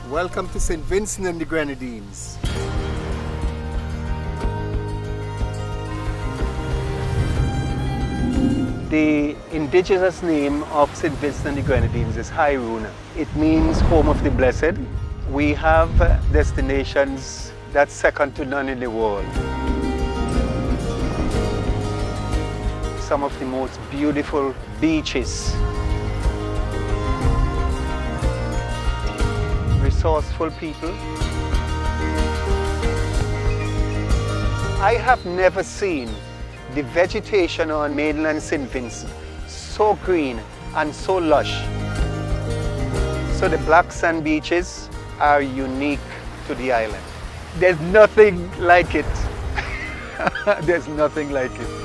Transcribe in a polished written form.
Welcome to Saint Vincent and the Grenadines. The indigenous name of Saint Vincent and the Grenadines is Hairouna. It means home of the blessed. We have destinations that's second to none in the world. Some of the most beautiful beaches. Resourceful people. I have never seen the vegetation on mainland Saint Vincent so green and so lush. So the black sand beaches are unique to the island. There's nothing like it. There's nothing like it.